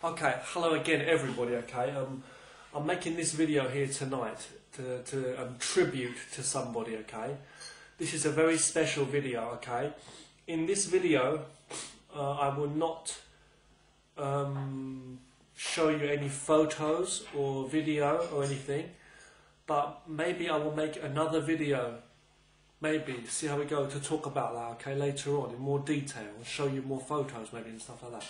Okay, hello again everybody, okay. I'm making this video here tonight to tribute to somebody, okay. This is a very special video, okay. In this video, I will not show you any photos or video or anything, but maybe I will make another video, maybe, see how we go, to talk about that, okay, later on in more detail, and show you more photos maybe and stuff like that.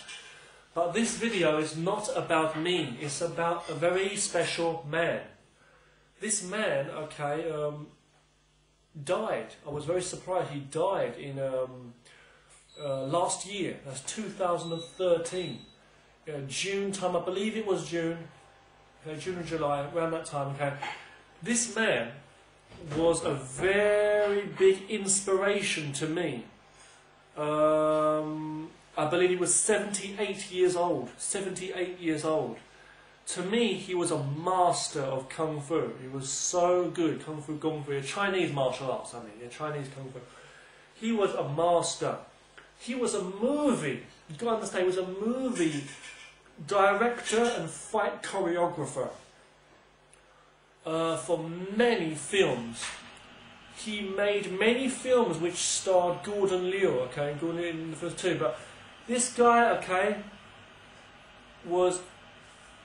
But this video is not about me, it's about a very special man. This man, okay, died. I was very surprised. He died in last year, that's 2013. June time, I believe it was June, okay, June or July, around that time, okay. This man was a very big inspiration to me. I believe he was 78 years old. 78 years old. To me, he was a master of Kung Fu. He was so good. Kung Fu, Kung Fu, Chinese martial arts, I mean, Chinese Kung Fu. He was a master. He was a movie. You've got to understand, he was a movie director and fight choreographer for many films. He made many films which starred Gordon Liu, okay, Gordon Liu in the first two, but this guy, okay, was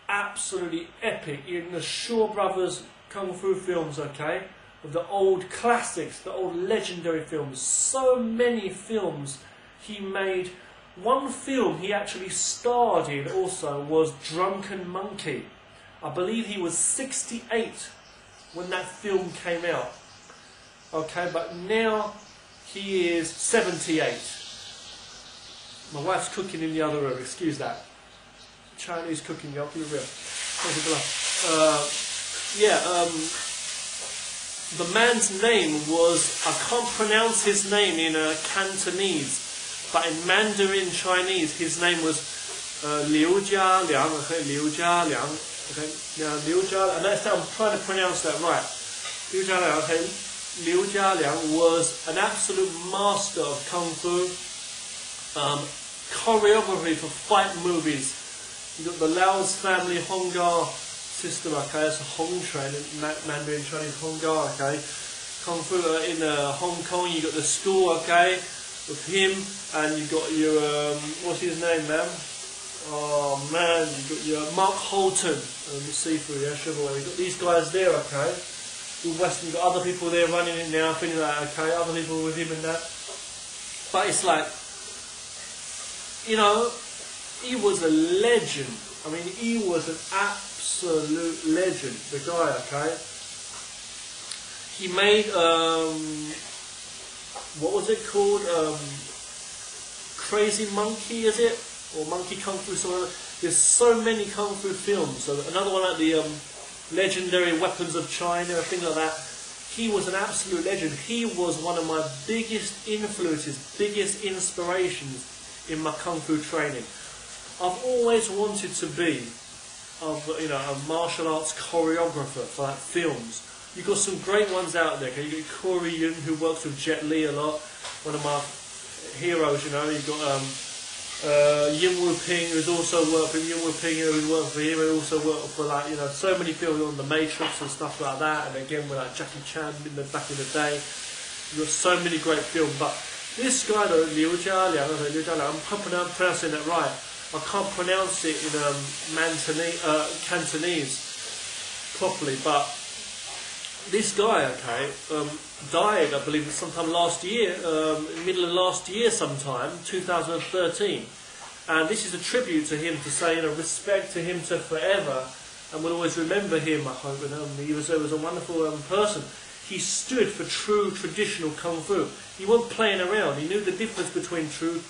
absolutely epic in the Shaw Brothers Kung Fu films, okay, of the old classics, the old legendary films. So many films he made. One film he actually starred in also was Drunken Monkey. I believe he was 68 when that film came out. Okay, but now he is 78. My wife's cooking in the other room, excuse that. Chinese cooking, I'll keep it real. The man's name was, I can't pronounce his name in Cantonese, but in Mandarin Chinese, his name was Liu Jia Liang. Okay, Liu Jia Liang. Okay, now Liu Jia, and I'm trying to pronounce that right. Liu Jia Liang. Okay, Liu Jia Liang was an absolute master of Kung Fu. Choreography for fight movies. You got the Lao's family Honggar system, okay, that's a Hong train, Mandarin Chinese Honggar, okay. Kung Fu in Hong Kong, you got the school, okay, with him, and you got your, what's his name, man? Oh man, you got your Mark Holton, Sifu, yeah, Chivalry. You got these guys there, okay. With Western, you got other people there running it now, things like that, okay, other people with him and that. But it's like, you know, he was a legend. I mean, he was an absolute legend, the guy, okay? He made, what was it called? Crazy Monkey, is it? Or Monkey Kung Fu, something like that. There's so many Kung Fu films. So another one like the legendary Weapons of China, a thing like that. He was an absolute legend. He was one of my biggest influences, biggest inspirations in my Kung Fu training. I've always wanted to be, a martial arts choreographer for like films. You've got some great ones out there. Okay? You've got Corey Yun, who works with Jet Li a lot, one of my heroes. You know, you've got Yin Wu Ping, who's also worked with Yin Wu Ping, who's worked for him, and also worked for so many films on The Matrix and stuff like that. And again with like Jackie Chan back in the day. You've got so many great films, but this guy though, Liu Jia Liang, I'm pronouncing that right. I can't pronounce it in Cantonese properly, but this guy, okay, died, I believe, sometime last year, middle of last year sometime, 2013. And this is a tribute to him, to say, respect to him to forever, and we'll always remember him, I hope. He was a wonderful person. He stood for true traditional Kung Fu. He wasn't playing around. He knew the difference between true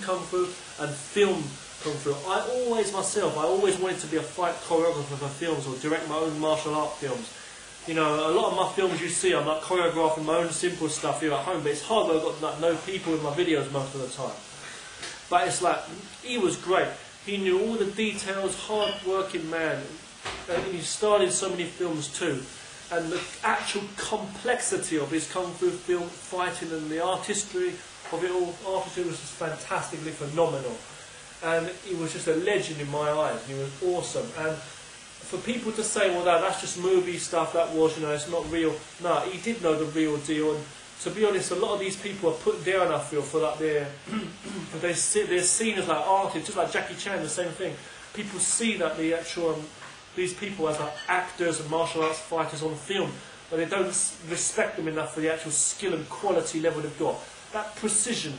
Kung Fu and film Kung Fu. I always wanted to be a fight choreographer for films or direct my own martial art films. You know, a lot of my films you see, I'm like choreographing my own simple stuff here at home, but it's hard when I've got no people in my videos most of the time. But it's like, he was great. He knew all the details, hard-working man. And he starred in so many films too. And the actual complexity of his Kung Fu film fighting and the artistry of it all, artistry was just fantastically phenomenal. and he was just a legend in my eyes. He was awesome. And for people to say, well, that's just movie stuff, that was, it's not real. No, he did know the real deal. And to be honest, a lot of these people are put down, I feel, for like they're seen as like artists, just like Jackie Chan, the same thing. People see that the actual these people as like actors and martial arts fighters on film, but they don't respect them enough for the actual skill and quality level they've got. That precision,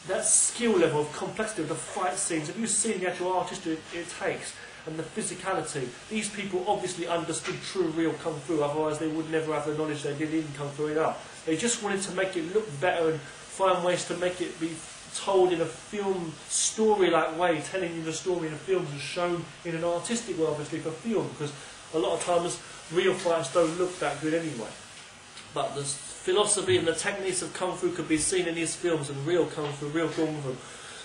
that skill level of complexity of the fight scenes, have you seen the actual artistry it takes, and the physicality? These people obviously understood true, real Kung Fu, otherwise they would never have the knowledge they did in Kung Fu enough. They just wanted to make it look better and find ways to make it be told in a film story-like way, telling you the story in a film and shown in an artistic way, obviously, for film, because a lot of times real fights don't look that good anyway. But the philosophy and the techniques of Kung Fu could be seen in these films, and real Kung Fu, real Kung Fu.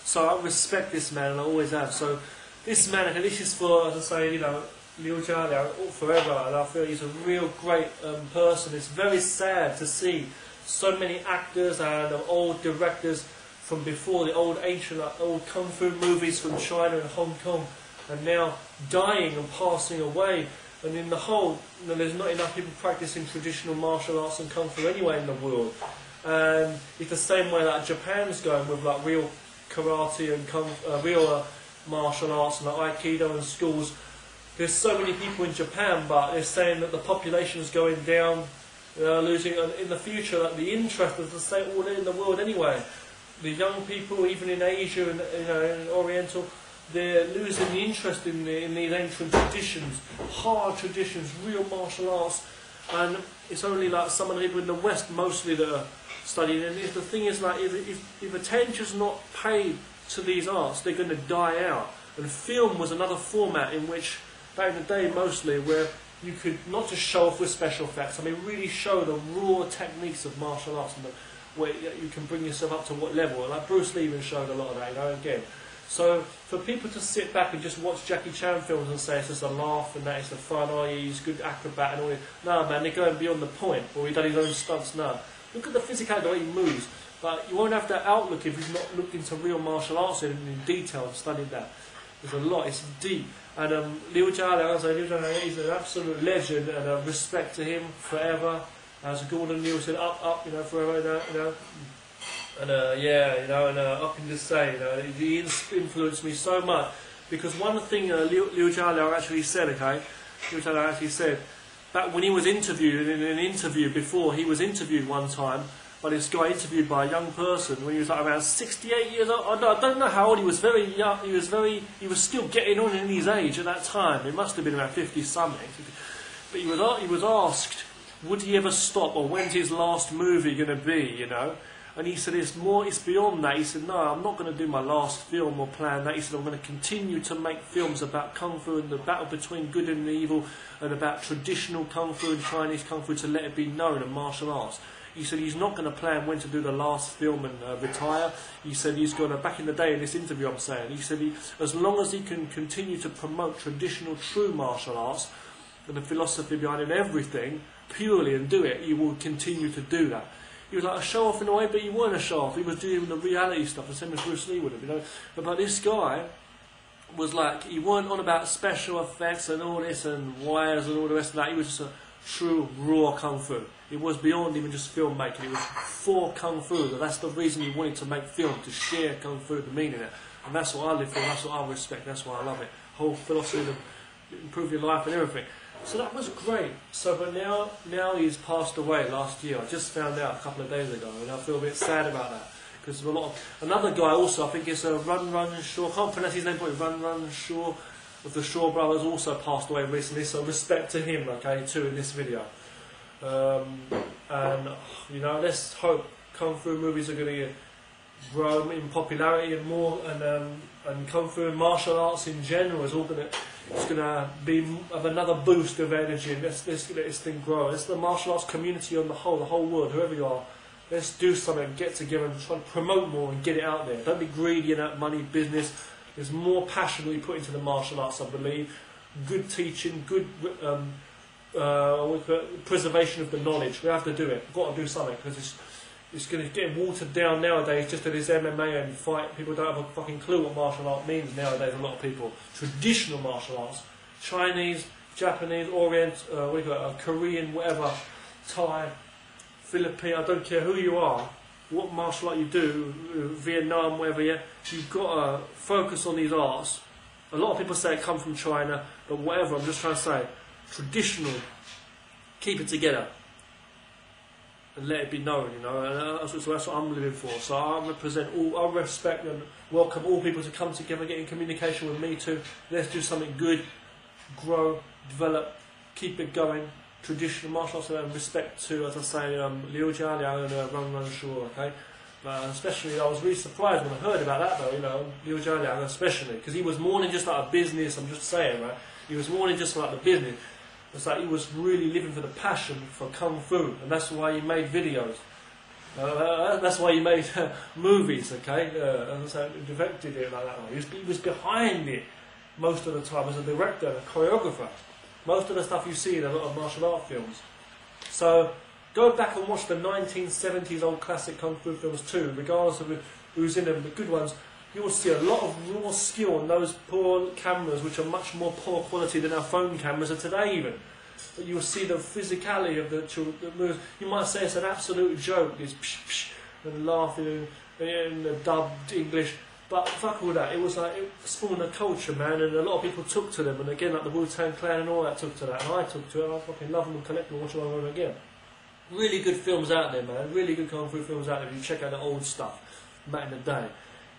So I respect this man, and I always have. So this man, and this is for, as I say, Liu Jia Liang, forever, and I feel he's a real great person. It's very sad to see so many actors and old directors from before, the old ancient, old Kung Fu movies from China and Hong Kong, and now dying and passing away. And in the whole, there's not enough people practicing traditional martial arts and Kung Fu anyway in the world. And it's the same way that Japan's going with like real karate and real martial arts and like Aikido and schools. There's so many people in Japan, but they're saying that the population is going down, losing. And in the future, like the interest is the same all in the world anyway. The young people, even in Asia and in Oriental, they're losing the interest in these ancient traditions, hard traditions, real martial arts, and it's only like some of the people in the West mostly that are studying. And the thing is, like, if attention's not paid to these arts, they're going to die out. And film was another format in which, back in the day mostly, where you could not just show off with special effects, I mean really show the raw techniques of martial arts and where you can bring yourself up to what level. Like Bruce Lee even showed a lot of that, again. So for people to sit back and just watch Jackie Chan films and say it's just a laugh and that it's a fun, he's a good acrobat and all that. No, man, they're going beyond the point. Or he's done his own stunts now. Look at the physicality, the way he moves. But you won't have that outlook if you've not looked into real martial arts in detail and studied that. There's a lot, it's deep. And Liu Jia Liang, he's an absolute legend, and respect to him forever. As Gordon Liu said, up, forever, And up in this say, he influenced me so much, because one thing Liu Jia Liang actually said, Liu Jia Liang actually said, back when he was interviewed, in an interview before, he was interviewed one time by this guy, interviewed by a young person when he was like around 68 years old. I don't know how old he was. Very young. He was still getting on in his age at that time. It must have been around 50 something. But he was asked, would he ever stop, or when's his last movie going to be? And he said, it's beyond that. He said, no, I'm not going to do my last film or plan that. He said, I'm going to continue to make films about Kung Fu and the battle between good and evil, and about traditional Kung Fu and Chinese Kung Fu to let it be known, and martial arts. He said he's not going to plan when to do the last film and retire. He said he's going to, back in the day in this interview I'm saying, he said as long as he can continue to promote traditional true martial arts and the philosophy behind it and everything, purely, and do it, he will continue to do that. He was like a show-off in a way, but he weren't a show-off. He was doing the reality stuff, the same as Bruce Lee would have, But this guy was like, he weren't on about special effects and all this and wires and all the rest of that. He was just a true, raw Kung Fu. It was beyond even just filmmaking. It was for Kung Fu. That's the reason he wanted to make film, to share Kung Fu, the meaning in it. And that's what I live for, that's what I respect, that's why I love it. Whole philosophy to improve your life and everything. So that was great. So, but now he's passed away last year. I just found out a couple of days ago, and I feel a bit sad about that. Because a lot of another guy also, I think it's Run Shaw. I can't pronounce his name, but Run Shaw of the Shaw brothers also passed away recently. So respect to him, too, in this video. And let's hope Kung Fu movies are going to grow in popularity and more, and Kung Fu and martial arts in general is all going to. It's going to have another boost of energy, and let's let this thing grow. It's the martial arts community on the whole world, whoever you are. Let's do something, get together and try to promote more and get it out there. Don't be greedy in that money business. There's more passion we put into the martial arts, I believe. Good teaching, good preservation of the knowledge. We have to do it. We've got to do something, because it's going to get watered down nowadays just to this MMA and fight. People don't have a fucking clue what martial art means nowadays, a lot of people. Traditional martial arts, Chinese, Japanese, Orient, what do you call it, Korean, whatever, Thai, Philippine, I don't care who you are, what martial art you do, Vietnam, whatever, yeah, you've got to focus on these arts. A lot of people say it comes from China, but whatever, I'm just trying to say, traditional, keep it together. And let it be known, you know, and that's what I'm living for. So I represent all, I respect and welcome all people to come together, get in communication with me too. Let's do something good, grow, develop, keep it going. Traditional martial arts and respect to, as I say, Liu Jia Liang and Run Shaw, okay? But especially, I was really surprised when I heard about that though, you know, Liu Jia Liang especially, because he was more than just like a business, I'm just saying, right? He was more than just like the business. It's like he was really living for the passion for Kung Fu, and that's why he made videos. That's why he made movies, okay? And so he directed it like that. He was behind it most of the time as a director and a choreographer. Most of the stuff you see in a lot of martial art films. So go back and watch the 1970s old classic Kung Fu films too, regardless of who's in them, the good ones. You will see a lot of raw skill on those poor cameras, which are much more poor quality than our phone cameras are today even. But you will see the physicality of the moves. You might say it's an absolute joke, it's psh psh, and laughing in the dubbed English. But fuck all that, it was like, it spawned a culture, man, and a lot of people took to them, and again, like the Wu-Tang Clan and all that took to that, and I took to it, I fucking love them and collect them and watch them over and over again. Really good films out there, man, really good Kung Fu films out there, if you check out the old stuff, back in the day.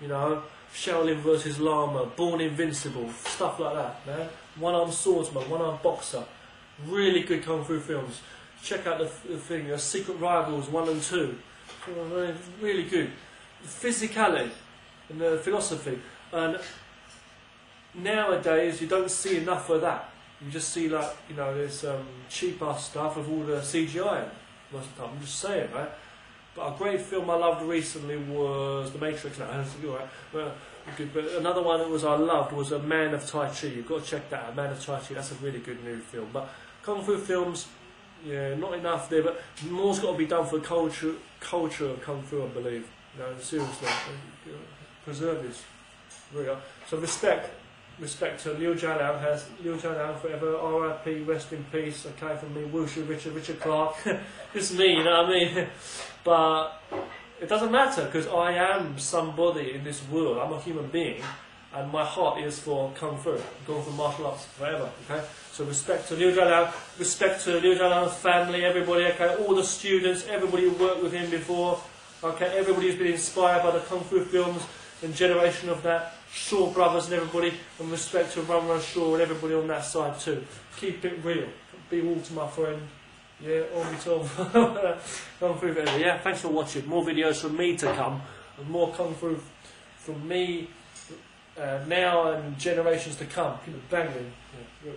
You know, Shaolin versus Lama, Born Invincible, stuff like that, man. One-armed swordsman, one-armed boxer, really good Kung Fu films. Check out the thing, Secret Rivals 1 and 2, really good. Physicality. And the philosophy, and nowadays you don't see enough of that. You just see, like, you know, there's cheaper stuff with all the CGI most of the time. I'm just saying, right? But a great film I loved recently was The Matrix. No, that's good, right? But another one that I loved was A Man of Tai Chi. You've got to check that out. A Man of Tai Chi. That's a really good new film. But Kung Fu films, yeah, not enough there. But more's got to be done for culture of Kung Fu, I believe. You know, seriously. Preserve this. So respect to Liu Jia Liang, Liu Jia Liang forever, R.I.P, rest in peace, okay, from me, Wushu, Richard Clark, it's me, you know what I mean, but it doesn't matter, because I am somebody in this world, I'm a human being, and my heart is for Kung Fu, I'm going for martial arts forever, okay, so respect to Liu Jia Liang, respect to Liu Jia Liang's family, everybody, okay, all the students, everybody who worked with him before, okay, everybody who's been inspired by the Kung Fu films, and generation of that, Shaw brothers and everybody, and respect to Run Shaw and everybody on that side too. Keep it real. Be Walter, my friend. Yeah, all the time. Kung Fu video. Yeah, thanks for watching. More videos from me to come, and more Kung Fu from me now and generations to come. Keep it banging. Yeah.